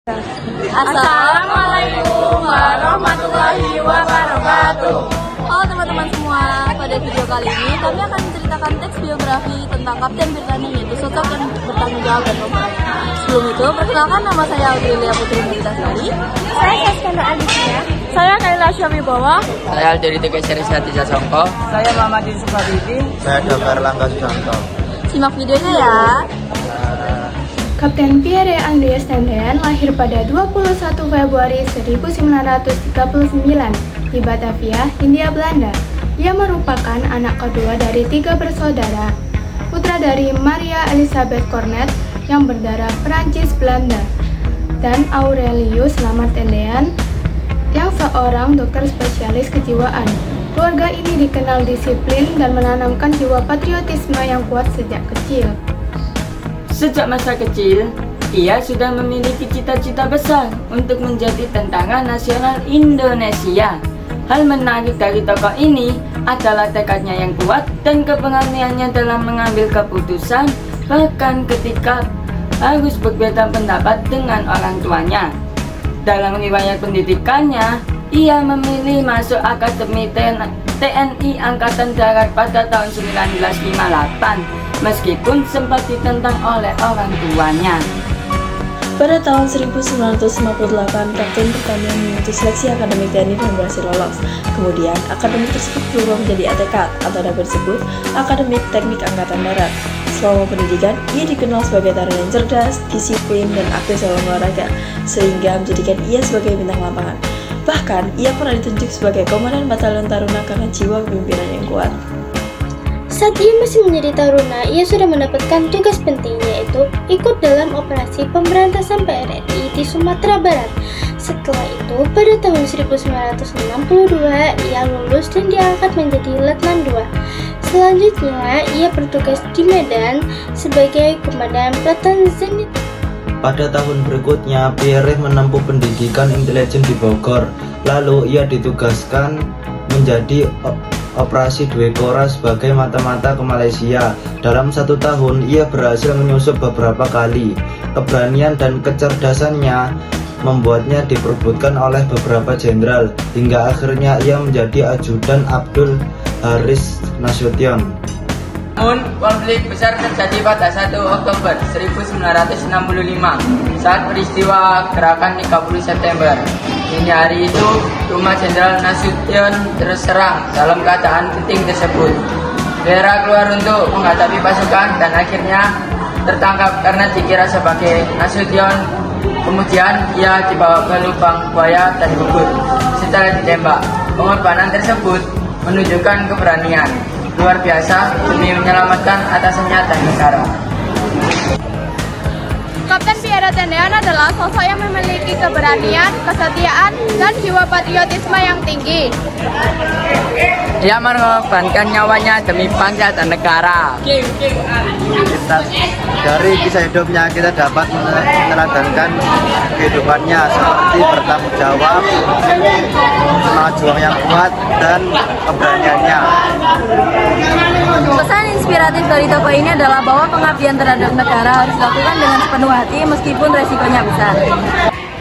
Assalamualaikum warahmatullahi wabarakatuh. Halo teman-teman semua, pada video kali ini kami akan menceritakan teks biografi tentang Kapten Britania, yaitu sosok yang bertanggung jawab dan pemeran. Sebelum itu, perkenalkan, nama saya Aurelia Putri Muritasari. Saya Saskandar Aditya. Saya Kaila Syamibawa. Saya Alderi Teguh Seri Satija Songko. Saya Muhammad Yusuf Habibie. Saya Dr. Langga Susanto. Simak videonya ya. Kapten Pierre Andreas Tendean lahir pada 21 Februari 1939 di Batavia, Hindia Belanda. Ia merupakan anak kedua dari 3 bersaudara, putra dari Maria Elizabeth Cornet yang berdarah Prancis Belanda dan Aurelius Lamar Tendean yang seorang dokter spesialis kejiwaan. Keluarga ini dikenal disiplin dan menanamkan jiwa patriotisme yang kuat sejak kecil. Sejak masa kecil, ia sudah memiliki cita-cita besar untuk menjadi tentara nasional Indonesia. Hal menarik dari tokoh ini adalah tekadnya yang kuat dan keberaniannya dalam mengambil keputusan, bahkan ketika harus berbeda pendapat dengan orang tuanya. Dalam riwayat pendidikannya, ia memilih masuk Akademi TNI Angkatan Darat pada tahun 1958, meskipun sempat ditentang oleh orang tuanya. Pada tahun 1958, Kapten Britania mengikuti seleksi akademik TNI dan berhasil lolos. Kemudian, akademi tersebut berubah menjadi ATK atau dapat disebut Akademik Teknik Angkatan Darat. Selama pendidikan, ia dikenal sebagai taruna yang cerdas, disiplin, dan aktif dalam olahraga, sehingga menjadikan ia sebagai bintang lapangan. Bahkan, ia pernah ditunjuk sebagai Komandan Batalion Taruna karena jiwa kepemimpinan yang kuat. Saat ia masih menjadi taruna, ia sudah mendapatkan tugas penting, yaitu ikut dalam operasi pemberantasan PRRI di Sumatera Barat. Setelah itu, pada tahun 1962, ia lulus dan diangkat menjadi Letnan II. Selanjutnya, ia bertugas di Medan sebagai Komandan Peleton Zenit. Pada tahun berikutnya, Pierre menempuh pendidikan intelijen di Bogor. Lalu ia ditugaskan menjadi operasi Dwekora sebagai mata-mata ke Malaysia. Dalam 1 tahun, ia berhasil menyusup beberapa kali. Keberanian dan kecerdasannya membuatnya diperebutkan oleh beberapa jenderal, hingga akhirnya ia menjadi ajudan Abdul Haris Nasution. Namun, konflik besar terjadi pada 1 Oktober 1965 saat peristiwa gerakan 30 September. Dini hari itu, rumah Jenderal Nasution terserang dalam keadaan genting tersebut. Pierre keluar untuk menghadapi pasukan dan akhirnya tertangkap karena dikira sebagai Nasution. Kemudian ia dibawa ke lubang buaya dan gugur setelah ditembak. Pengorbanan tersebut menunjukkan keberanian luar biasa demi menyelamatkan atasannya dan negara. Kapten Pierre Tendean adalah sosok yang memiliki keberanian, kesetiaan, dan jiwa patriotisme yang tinggi. Ia mengorbankan nyawanya demi bangsa dan negara. Dari kisah hidupnya kita dapat meneladankan kehidupannya seperti bertanggung jawab, semangat juang yang kuat, dan keberaniannya. Pesan inspiratif dari tokoh ini adalah bahwa pengabdian terhadap negara harus dilakukan dengan sepenuh hati meskipun resikonya besar.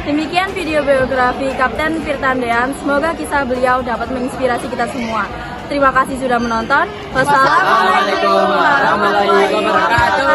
Demikian video biografi Kapten Pierre Tendean. Semoga kisah beliau dapat menginspirasi kita semua. Terima kasih sudah menonton. Wassalamualaikum warahmatullahi wabarakatuh.